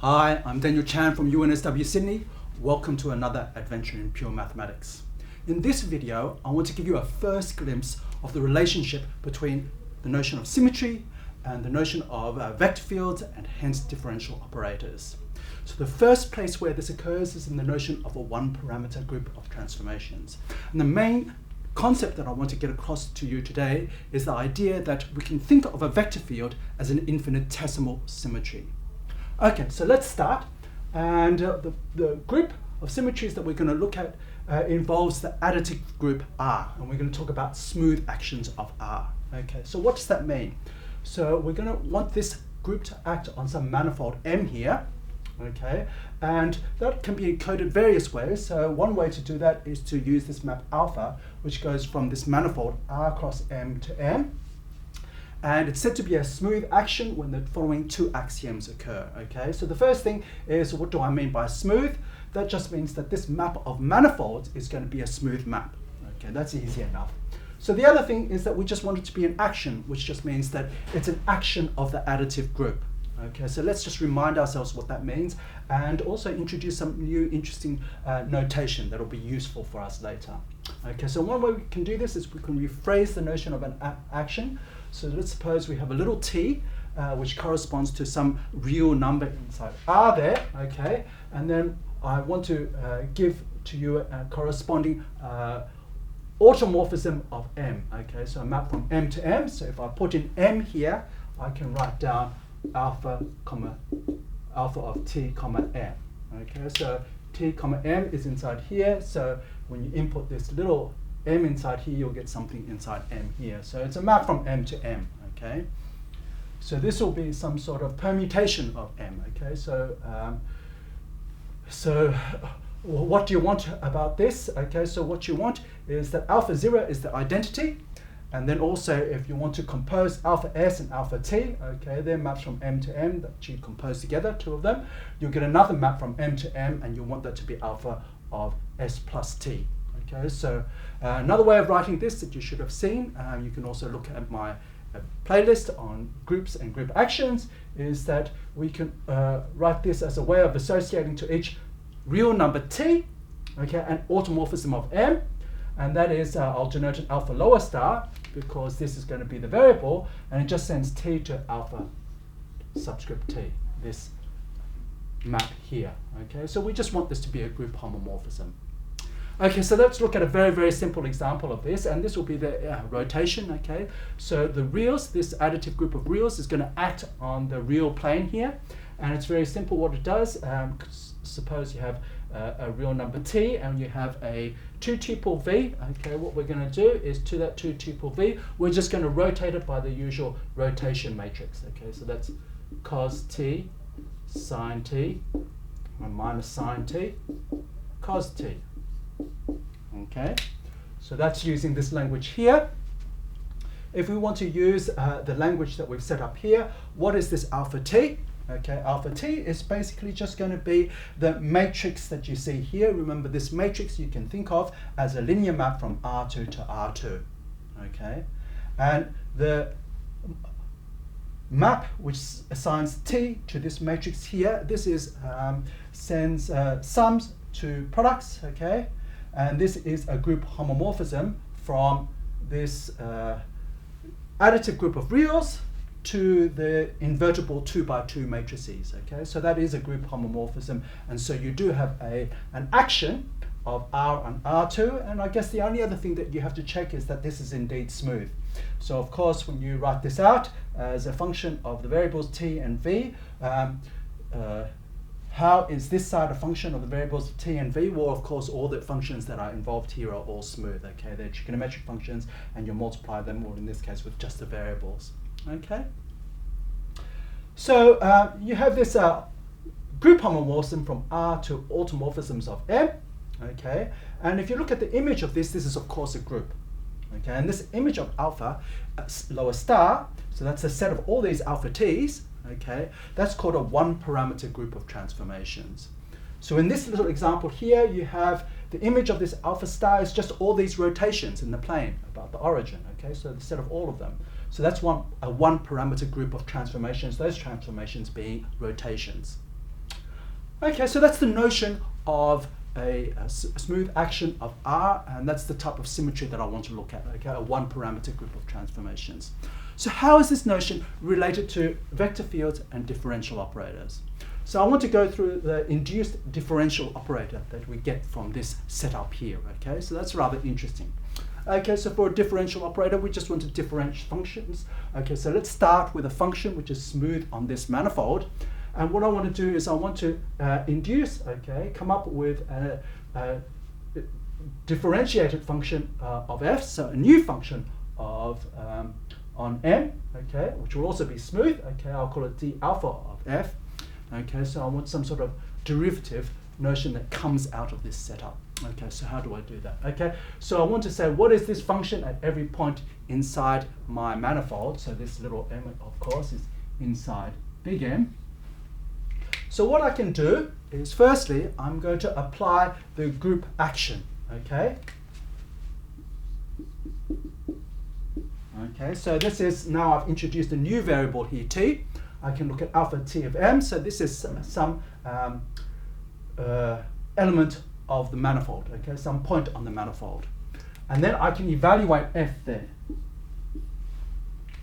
Hi, I'm Daniel Chan from UNSW Sydney. Welcome to another adventure in pure mathematics. In this video, I want to give you a first glimpse of the relationship between the notion of symmetry and the notion of vector fields and hence differential operators. So the first place where this occurs is in the notion of a one-parameter group of transformations. And the main concept that I want to get across to you today is the idea that we can think of a vector field as an infinitesimal symmetry. Okay, so let's start. And the group of symmetries that we're going to look at involves the additive group R. And we're going to talk about smooth actions of R. Okay, so what does that mean? So we're going to want this group to act on some manifold M here. Okay, and that can be encoded various ways. So one way to do that is to use this map alpha, which goes from this manifold R cross M to M. And it's said to be a smooth action when the following two axioms occur. Okay, so the first thing is, what do I mean by smooth? That just means that this map of manifolds is going to be a smooth map. Okay, that's easy enough. So the other thing is that we just want it to be an action, which just means that it's an action of the additive group. Okay, so let's just remind ourselves what that means and also introduce some new interesting notation that will be useful for us later. Okay, so one way we can do this is we can rephrase the notion of an action. So let's suppose we have a little t, which corresponds to some real number inside R there, okay? And then I want to give to you a corresponding automorphism of M, okay? So I map from M to M. So if I put in M here, I can write down alpha of t comma M, okay? So t comma M is inside here. So when you input this little M inside here, you'll get something inside M here. So it's a map from M to M, okay? So this will be some sort of permutation of M, okay? So, what do you want about this? Okay, so what you want is that alpha 0 is the identity. And then also, if you want to compose alpha S and alpha T, okay, they're maps from M to M that you compose together, two of them. You'll get another map from M to M, and you want that to be alpha of S plus T. Okay, so another way of writing this that you should have seen, you can also look at my playlist on groups and group actions, is that we can write this as a way of associating to each real number t, okay, an automorphism of M, and that is, I'll denote it alpha lower star because this is going to be the variable, and it just sends t to alpha subscript t, this map here. Okay, so we just want this to be a group homomorphism. Okay, so let's look at a very, very simple example of this, and this will be the rotation, okay? So the reals, this additive group of reals is going to act on the real plane here, and it's very simple what it does. Suppose you have a real number t, and you have a 2 tuple v, okay? What we're going to do is to that 2 tuple v, we're just going to rotate it by the usual rotation matrix, okay? So that's cos t, sine t, minus sine t, cos t. Okay, so that's using this language here. If we want to use the language that we've set up here, what is this alpha t? Okay, alpha t is basically just going to be the matrix that you see here. Remember, this matrix you can think of as a linear map from R2 to R2. Okay, and the map which assigns t to this matrix here, this is sends sums to products, okay? And this is a group homomorphism from this additive group of reals to the invertible 2x2 matrices, okay? So that is a group homomorphism, and so you do have an action of R and R2, and I guess the only other thing that you have to check is that this is indeed smooth. So of course, when you write this out as a function of the variables t and v, how is this side a function of the variables t and v? Well, of course, all the functions that are involved here are all smooth, okay? They're trigonometric functions, and you multiply them, or in this case, with just the variables, okay? So you have this group homomorphism from R to automorphisms of M, okay? And if you look at the image of this, this is, of course, a group, okay? And this image of alpha lower star, so that's a set of all these alpha t's, okay, that's called a one-parameter group of transformations. So in this little example here, you have the image of this alpha star is just all these rotations in the plane about the origin, okay, so the set of all of them. So that's a one-parameter group of transformations, those transformations being rotations. Okay, so that's the notion of a smooth action of R, and that's the type of symmetry that I want to look at, okay, a one parameter group of transformations. So how is this notion related to vector fields and differential operators? So I want to go through the induced differential operator that we get from this setup here, okay, so that's rather interesting. Okay, so for a differential operator, we just want to differentiate functions. Okay, so let's start with a function which is smooth on this manifold. And what I want to do is I want to induce, okay, come up with a differentiated function of f, so a new function of on M, okay, which will also be smooth. Okay, I'll call it d alpha of f. Okay, so I want some sort of derivative notion that comes out of this setup. Okay, so how do I do that? Okay, so I want to say what is this function at every point inside my manifold. So this little m, of course, is inside big M. So what I can do is, firstly, I'm going to apply the group action, okay? Okay, so this is, now I've introduced a new variable here, t. I can look at alpha t of m, so this is some element of the manifold, okay, some point on the manifold. And then I can evaluate f there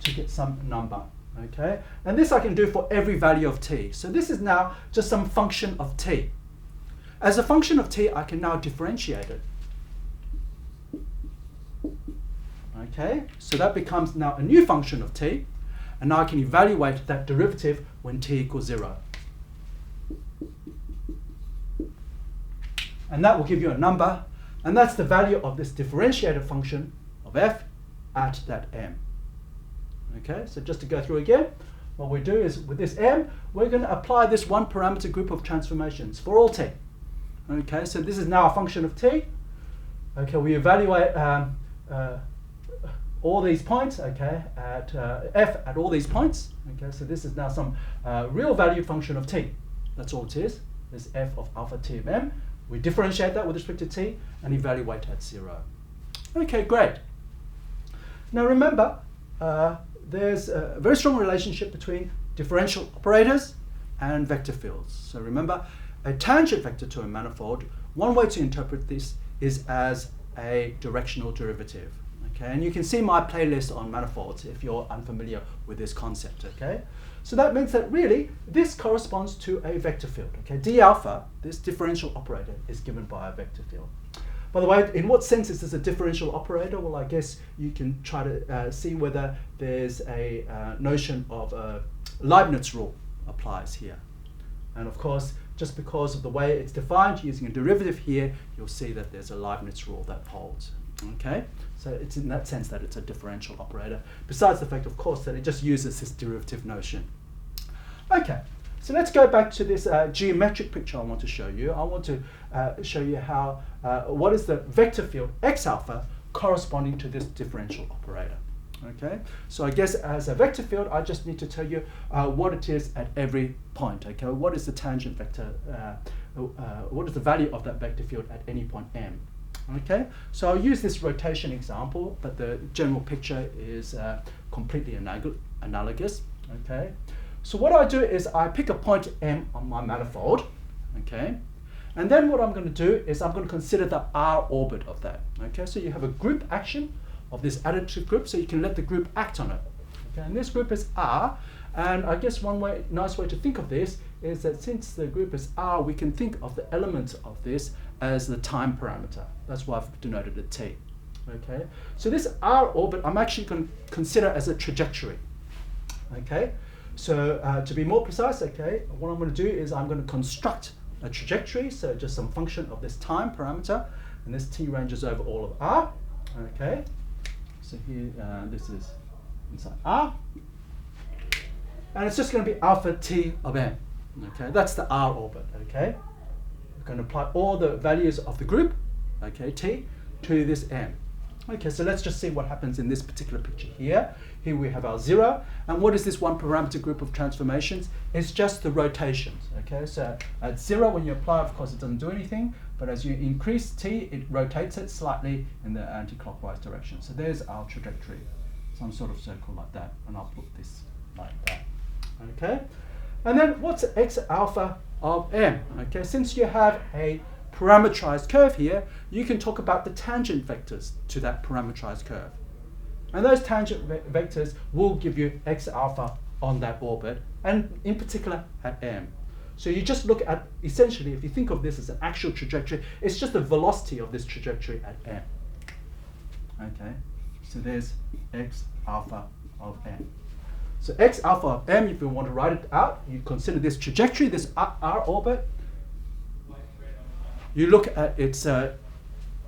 to get some number. Okay, and this I can do for every value of t. So this is now just some function of t. As a function of t, I can now differentiate it. Okay, so that becomes now a new function of t, and now I can evaluate that derivative when t equals 0. And that will give you a number, and that's the value of this differentiated function of f at that m. Okay, so just to go through again, what we do is with this m, we're going to apply this one parameter group of transformations for all t. Okay, so this is now a function of t. Okay, we evaluate all these points, okay, at f at all these points. Okay, so this is now some real value function of t. That's all it is. This f of alpha t of m. We differentiate that with respect to t and evaluate at 0. Okay, great. Now remember, there's a very strong relationship between differential operators and vector fields. So remember, a tangent vector to a manifold, one way to interpret this is as a directional derivative. Okay, and you can see my playlist on manifolds if you're unfamiliar with this concept. Okay, so that means that really this corresponds to a vector field. Okay, d alpha, this differential operator, is given by a vector field. By the way, in what sense is this a differential operator? Well, I guess you can try to see whether there's a notion of a Leibniz rule applies here. And of course, just because of the way it's defined using a derivative here, you'll see that there's a Leibniz rule that holds. Okay, so it's in that sense that it's a differential operator, besides the fact, of course, that it just uses this derivative notion. Okay. So let's go back to this geometric picture I want to show you. I want to show you how, what is the vector field x alpha corresponding to this differential operator. Okay, so I guess as a vector field, I just need to tell you what it is at every point. Okay, what is the tangent vector, what is the value of that vector field at any point m? Okay, so I'll use this rotation example, but the general picture is completely analogous. Okay. So what I do is I pick a point M on my manifold, okay, and then what I'm going to do is I'm going to consider the R orbit of that. Okay, so you have a group action of this additive group, so you can let the group act on it. Okay, and this group is R, and I guess one nice way to think of this is that since the group is R, we can think of the element of this as the time parameter. That's why I've denoted it T. Okay, so this R orbit I'm actually going to consider as a trajectory. Okay. So to be more precise, okay, what I'm going to do is I'm going to construct a trajectory, so just some function of this time parameter, and this t ranges over all of R. Okay, so here this is inside R, and it's just going to be alpha t of m. Okay, that's the R orbit. Okay, we're going to apply all the values of the group, okay, t, to this m. Okay, so let's just see what happens in this particular picture here. Here we have our 0, and what is this one parameter group of transformations? It's just the rotations. Okay, so at 0, when you apply, of course, it doesn't do anything, but as you increase t, it rotates it slightly in the anti-clockwise direction. So there's our trajectory, some sort of circle like that, and I'll put this like that. Okay, And then what's x alpha of m? Okay, since you have a parameterized curve here, you can talk about the tangent vectors to that parameterized curve. And those tangent vectors will give you x alpha on that orbit, and in particular at m. So you just look at, essentially, if you think of this as an actual trajectory, it's just the velocity of this trajectory at m. Okay, so there's x alpha of m. So x alpha of m, if you want to write it out, you consider this trajectory, this r orbit. You look at its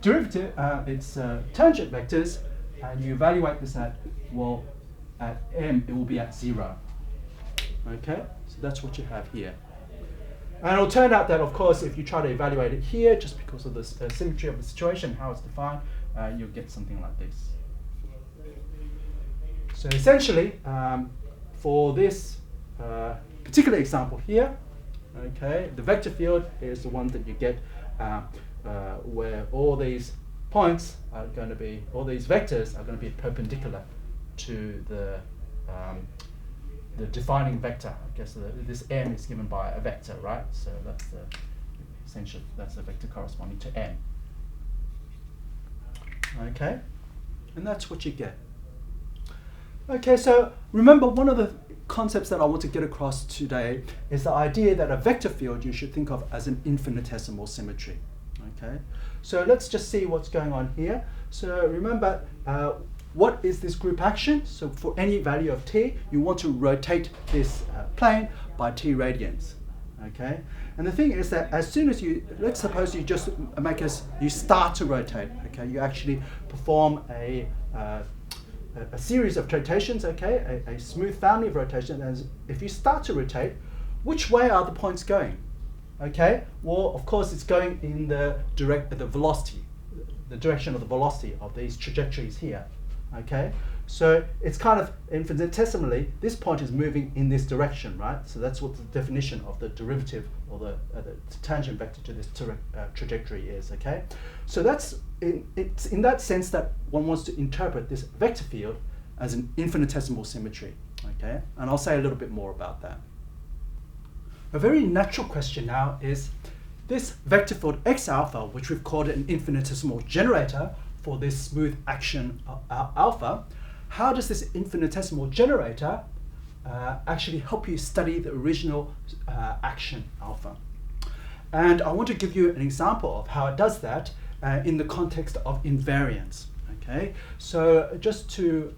derivative, its tangent vectors, and you evaluate this at, well, at m, it will be at 0. Okay, so that's what you have here. And it'll turn out that, of course, if you try to evaluate it here, just because of the symmetry of the situation, how it's defined, you'll get something like this. So essentially, for this particular example here, okay, the vector field is the one that you get where all these points are going to be, all these vectors are going to be perpendicular to the defining vector. I guess this m is given by a vector, right? So that's the essentially that's the vector corresponding to m. Okay, and that's what you get. Okay, so remember, one of the concepts that I want to get across today is the idea that a vector field you should think of as an infinitesimal symmetry. Okay, so let's just see what's going on here. So remember, what is this group action? So for any value of t, you want to rotate this plane by t radians. Okay, and the thing is that as soon as you, let's suppose you just you start to rotate. Okay, you actually perform a series of rotations. Okay, a smooth family of rotations. And if you start to rotate, which way are the points going? Okay, well, of course, it's going in the velocity, the direction of the velocity of these trajectories here. Okay, so it's kind of infinitesimally, this point is moving in this direction, right? So that's what the definition of the derivative or the tangent vector to this trajectory is. Okay, so it's in that sense that one wants to interpret this vector field as an infinitesimal symmetry. Okay, and I'll say a little bit more about that. A very natural question now is this vector field x alpha, which we've called an infinitesimal generator for this smooth action alpha. How does this infinitesimal generator actually help you study the original action alpha? And I want to give you an example of how it does that in the context of invariance. Okay, so just to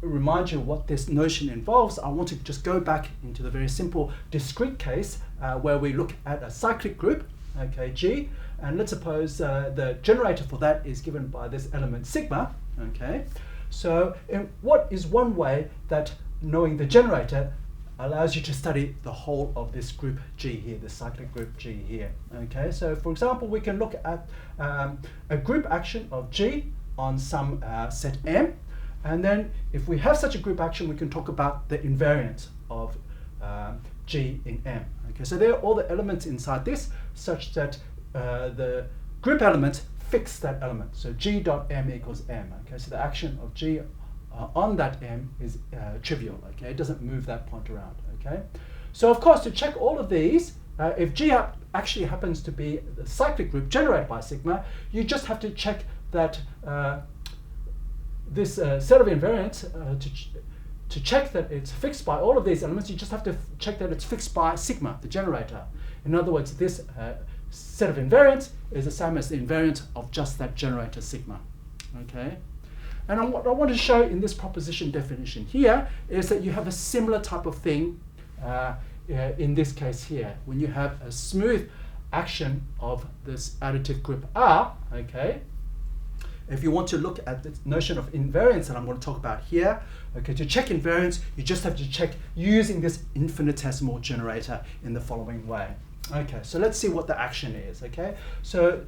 remind you what this notion involves, I want to just go back into the very simple discrete case where we look at a cyclic group, okay, G, and let's suppose the generator for that is given by this element sigma. Okay, so what is one way that knowing the generator allows you to study the whole of this group G here, the cyclic group G here. Okay, so for example, we can look at a group action of G on some set M. And then if we have such a group action, we can talk about the invariance of G in M. Okay, so there are all the elements inside this such that the group element fix that element. So G dot M equals M. Okay, so the action of G on that M is trivial. Okay, it doesn't move that point around. Okay, so of course to check all of these, if G actually happens to be the cyclic group generated by sigma, you just have to check that this set of invariants, to check that it's fixed by all of these elements, you just have to check that it's fixed by sigma, the generator. In other words, this set of invariants is the same as the invariant of just that generator sigma. Okay, and what I want to show in this proposition definition here is that you have a similar type of thing in this case here. When you have a smooth action of this additive group R, okay, if you want to look at the notion of invariance that I'm going to talk about here, okay, to check invariance, you just have to check using this infinitesimal generator in the following way. Okay, so let's see what the action is. Okay, so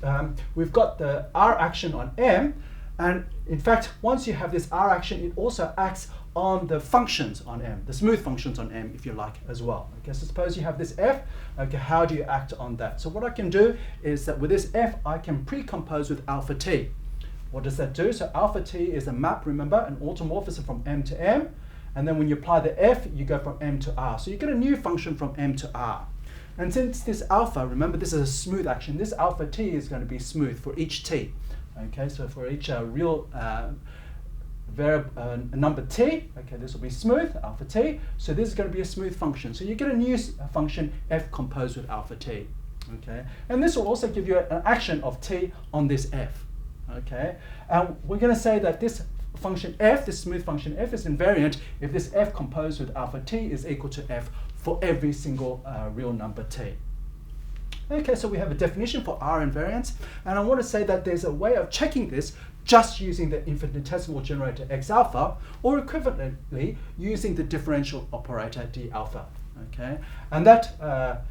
we've got the R action on M, and in fact, once you have this R action, it also acts on the functions on M, the smooth functions on M, if you like, as well. Okay, so suppose you have this F. Okay, how do you act on that? So what I can do is that with this F, I can pre-compose with alpha t. What does that do? So alpha t is a map, remember, an automorphism from M to M, and then when you apply the f, you go from m to r. So you get a new function from m to r. And since this alpha, remember this is a smooth action, this alpha t is going to be smooth for each t. Okay, so for each real number t, okay, this will be smooth, alpha t. So this is going to be a smooth function. So you get a new function f composed with alpha t. Okay, and this will also give you an action of t on this f. Okay, and we're going to say that this function f, this smooth function f, is invariant if this f composed with alpha t is equal to f for every single real number t. Okay, so we have a definition for R invariance, and I want to say that there's a way of checking this just using the infinitesimal generator x alpha, or equivalently using the differential operator d alpha. Okay, and that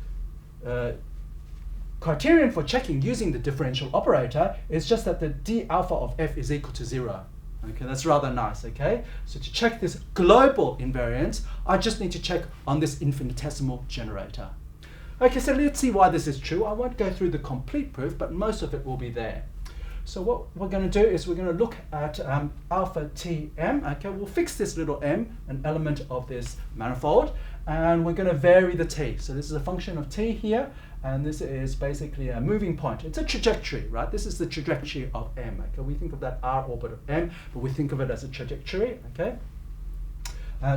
criterion for checking using the differential operator is just that the d alpha of f is equal to 0. Okay, that's rather nice, okay? So to check this global invariance, I just need to check on this infinitesimal generator. Okay, so let's see why this is true. I won't go through the complete proof, but most of it will be there. So what we're going to do is we're going to look at alpha tm. Okay, we'll fix this little m, an element of this manifold, and we're going to vary the t. So this is a function of t here, and this is basically a moving point. It's a trajectory, right? This is the trajectory of m. Okay, we think of that r orbit of m, but we think of it as a trajectory. Okay.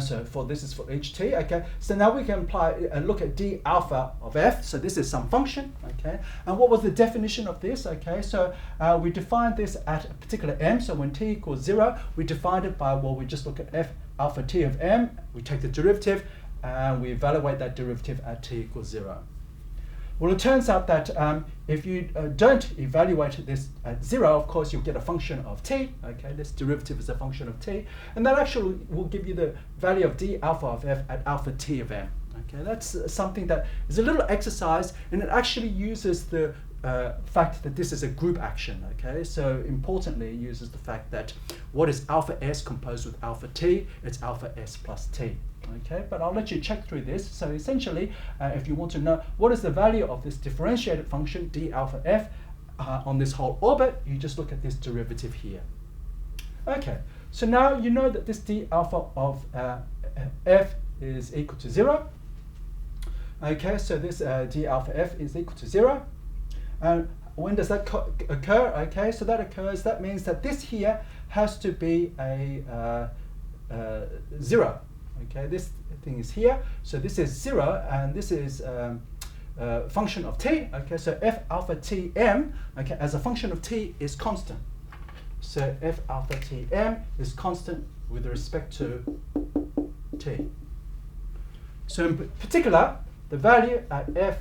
So for this is for each t. Okay, so now we can apply look at d alpha of f. So this is some function. Okay, and what was the definition of this? Okay, so we defined this at a particular m. So when t equals 0, we defined it by, well, we just look at f alpha t of m. We take the derivative, and we evaluate that derivative at t equals 0. Well, it turns out that if you don't evaluate this at 0, of course, you'll get a function of t. Okay, this derivative is a function of t, and that actually will give you the value of d alpha of f at alpha t of m. Okay, that's something that is a little exercise, and it actually uses the fact that this is a group action. Okay, so importantly, it uses the fact that what is alpha s composed with alpha t? It's alpha s plus t. Okay, but I'll let you check through this. So essentially, if you want to know what is the value of this differentiated function d alpha f on this whole orbit, you just look at this derivative here. Okay, so now you know that this d alpha of f is equal to 0. Okay, so this d alpha f is equal to 0. And when does that occur? Okay, so that occurs, that means that this here has to be a 0. Okay, this thing is here, so this is 0, and this is function of t. Okay, so f alpha tm, okay, as a function of t is constant. So f alpha tm is constant with respect to t. So in particular, the value at f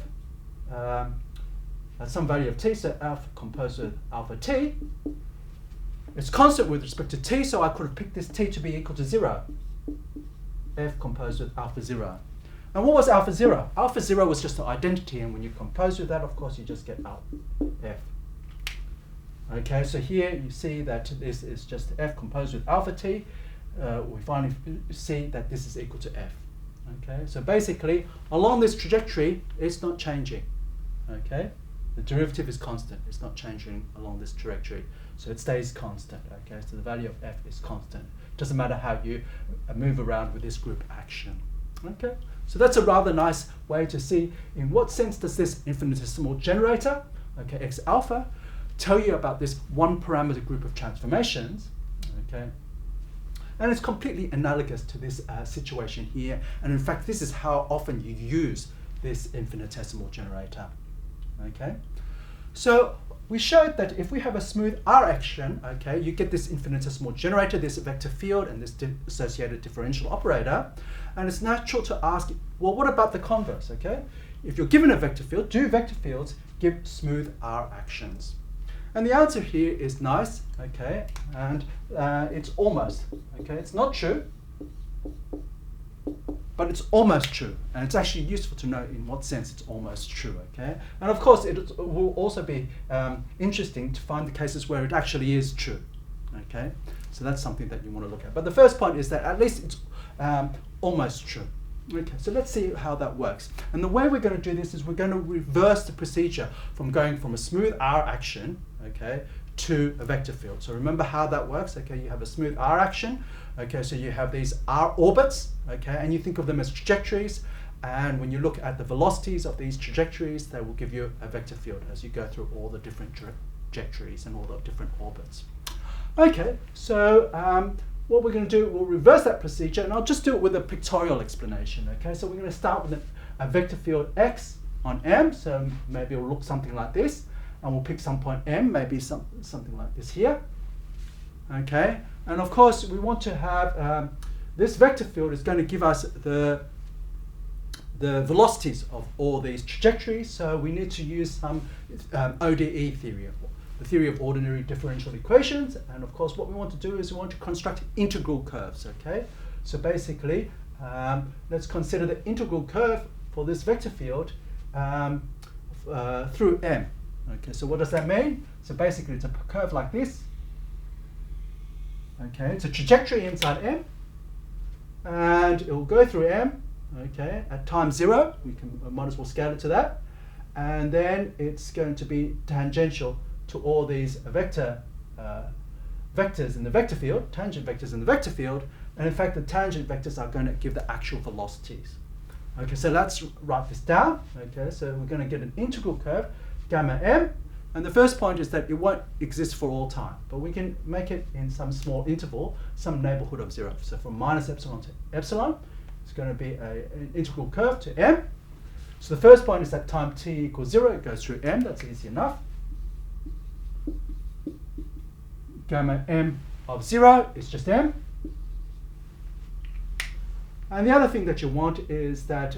at some value of t, so alpha composed with alpha t, it's constant with respect to t, so I could have picked this t to be equal to 0. F composed with alpha 0. And what was alpha 0? Alpha 0 was just the identity, and when you compose with that, of course, you just get out f. Okay, so here you see that this is just f composed with alpha t. We finally see that this is equal to f. Okay, so basically, along this trajectory, it's not changing. Okay, the derivative is constant. It's not changing along this trajectory, so it stays constant. Okay, so the value of f is constant. Doesn't matter how you move around with this group action. Okay, so that's a rather nice way to see in what sense does this infinitesimal generator, okay, x alpha, tell you about this one parameter group of transformations. Okay, and it's completely analogous to this situation here, and in fact this is how often you use this infinitesimal generator. Okay, so we showed that if we have a smooth R action, okay, you get this infinitesimal generator, this vector field, and this associated differential operator. And it's natural to ask, well, what about the converse, okay? If you're given a vector field, do vector fields give smooth R actions? And the answer here is nice, okay, and it's almost, okay? It's not true, but it's almost true, and it's actually useful to know in what sense it's almost true, okay? And of course, it will also be interesting to find the cases where it actually is true, okay? So that's something that you want to look at. But the first point is that at least it's almost true. Okay, so let's see how that works. And the way we're going to do this is we're going to reverse the procedure from going from a smooth R action, okay, to a vector field. So remember how that works, okay? You have a smooth R action, Okay, so you have these R orbits, okay, and you think of them as trajectories. And when you look at the velocities of these trajectories, they will give you a vector field as you go through all the different trajectories and all the different orbits. Okay, so what we're going to do, we'll reverse that procedure, and I'll just do it with a pictorial explanation. Okay, so we're going to start with a vector field x on M, so maybe it'll look something like this, and we'll pick some point M, maybe something like this here. Okay, and of course we want to have this vector field is going to give us the velocities of all these trajectories, so we need to use some ODE theory, the theory of ordinary differential equations. And of course what we want to do is we want to construct integral curves. Okay, so basically let's consider the integral curve for this vector field through M. Okay, so what does that mean? So basically it's a curve like this. Okay, it's a trajectory inside M, and it will go through M. Okay, at time 0, we might as well scale it to that, and then it's going to be tangential to all these vectors in the vector field, tangent vectors in the vector field, and in fact the tangent vectors are going to give the actual velocities. Okay, so let's write this down. Okay, so we're going to get an integral curve, gamma m, and the first point is that it won't exist for all time, but we can make it in some small interval, some neighborhood of 0. So from minus epsilon to epsilon, it's going to be an integral curve to M. So the first point is that time t equals 0, it goes through M, that's easy enough. Gamma m of 0 is just M. And the other thing that you want is that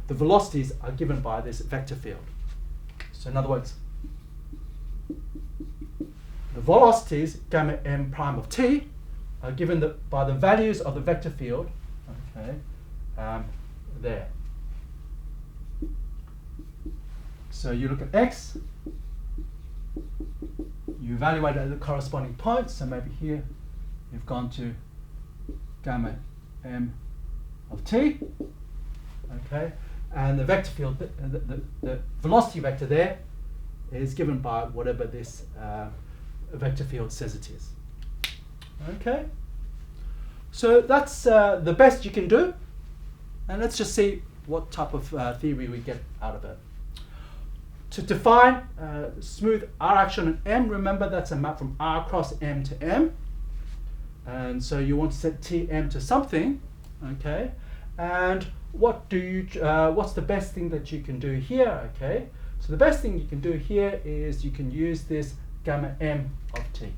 the velocities are given by this vector field. So in other words, the velocities, gamma m prime of t, are given by the values of the vector field, okay, there. So you look at x, you evaluate at the corresponding points. So maybe here you've gone to gamma m of t, okay, and the vector field, the velocity vector there is given by whatever this vector field says it is. Okay, so that's the best you can do, and let's just see what type of theory we get out of it. To define smooth R action on M, remember that's a map from R cross M to M, and so you want to set Tm to something, okay, and what's the best thing that you can do here? Okay, so the best thing you can do here is you can use this gamma m of t.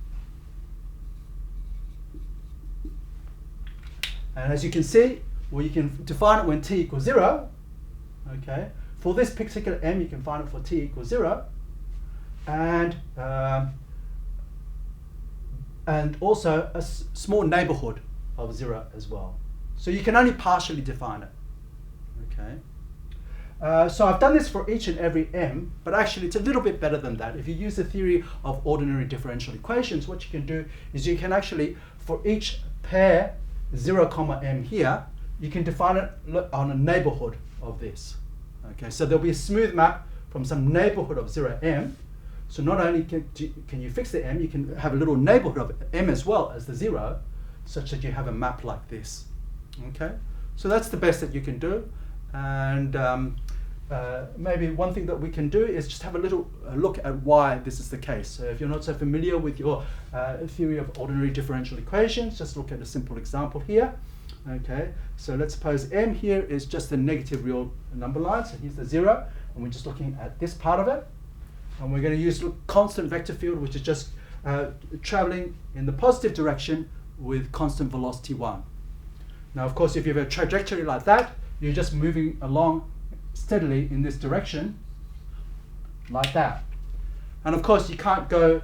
And as you can see, well, you can define it when t equals 0. Okay, for this particular m, you can find it for t equals 0, and also a small neighborhood of 0 as well. So you can only partially define it. Okay. So I've done this for each and every m, but actually it's a little bit better than that. If you use the theory of ordinary differential equations, what you can do is you can actually, for each pair 0, m here, you can define it on a neighborhood of this. Okay, so there'll be a smooth map from some neighborhood of 0, m. So not only can you fix the m, you can have a little neighborhood of m as well as the 0, such that you have a map like this. Okay, so that's the best that you can do. And maybe one thing that we can do is just have a little look at why this is the case. So if you're not so familiar with your theory of ordinary differential equations, just look at a simple example here. Okay, so let's suppose m here is just a negative real number line. So here's the 0, and we're just looking at this part of it. And we're going to use constant vector field, which is just traveling in the positive direction with constant velocity 1. Now, of course, if you have a trajectory like that, you're just moving along steadily in this direction, like that. And of course, you can't go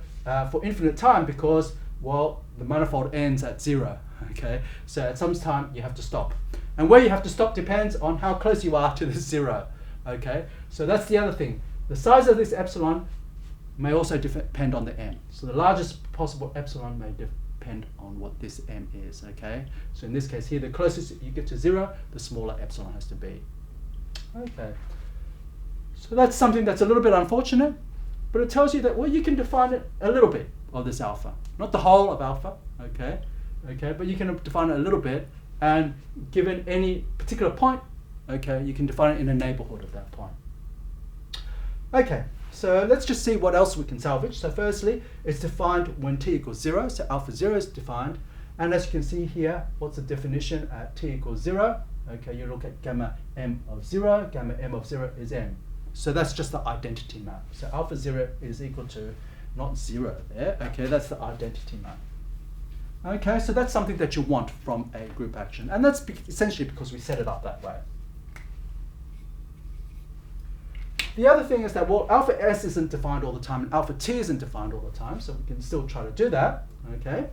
for infinite time because, well, the manifold ends at 0. Okay, so at some time you have to stop. And where you have to stop depends on how close you are to this 0. Okay, so that's the other thing. The size of this epsilon may also depend on the m. So the largest possible epsilon may depend on what this m is. Okay, so in this case here, the closest you get to 0, the smaller epsilon has to be. Okay, so that's something that's a little bit unfortunate, but it tells you that, well, you can define it a little bit of this alpha, not the whole of alpha. Okay, okay, but you can define it a little bit, and given any particular point, okay, you can define it in a neighborhood of that point. Okay, so let's just see what else we can salvage. So firstly, it's defined when t equals 0, so alpha 0 is defined, and as you can see here, what's the definition at t equals 0? Okay, you look at gamma m of 0, gamma m of 0 is m. So that's just the identity map. So alpha 0 is equal to not 0 there, okay, that's the identity map. Okay, so that's something that you want from a group action, and that's essentially because we set it up that way. The other thing is that, well, alpha s isn't defined all the time, and alpha t isn't defined all the time, so we can still try to do that, okay?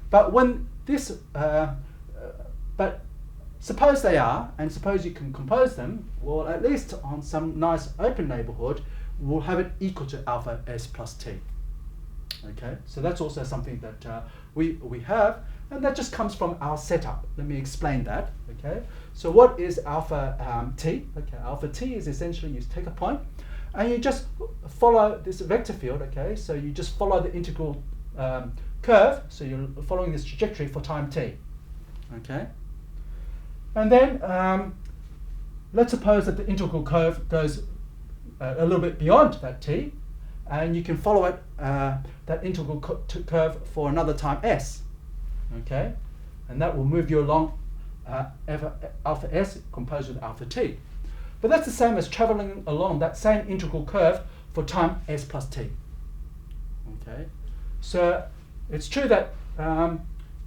But when this, but suppose they are, and suppose you can compose them, well, at least on some nice open neighborhood, we'll have it equal to alpha s plus t. Okay, so that's also something that we have, and that just comes from our setup. Let me explain that. Okay, so what is alpha t? Okay, alpha t is essentially you take a point and you just follow this vector field. Okay, so you just follow the integral curve, so you're following this trajectory for time t. Okay, and then let's suppose that the integral curve goes a little bit beyond that t, and you can follow it, that integral curve for another time s, okay? And that will move you along alpha s composed with alpha t. But that's the same as traveling along that same integral curve for time s plus t, okay? So it's true that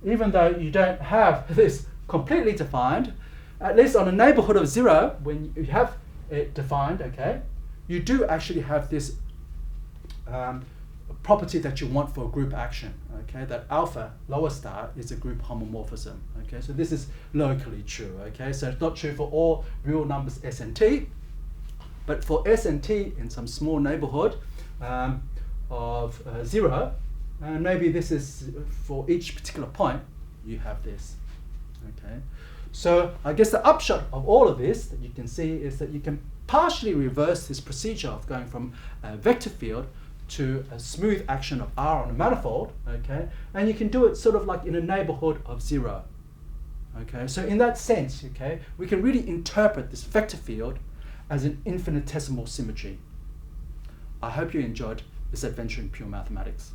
even though you don't have this completely defined, at least on a neighborhood of 0, when you have it defined, okay, you do actually have this property that you want for a group action, okay, that alpha lower star is a group homomorphism, okay, so this is locally true, okay, so it's not true for all real numbers s and t, but for s and t in some small neighborhood of 0, maybe this is for each particular point you have this, okay. So I guess the upshot of all of this that you can see is that you can partially reverse this procedure of going from a vector field to a smooth action of R on a manifold, okay, and you can do it sort of like in a neighborhood of 0, okay. So in that sense, okay, we can really interpret this vector field as an infinitesimal symmetry. I hope you enjoyed this adventure in pure mathematics.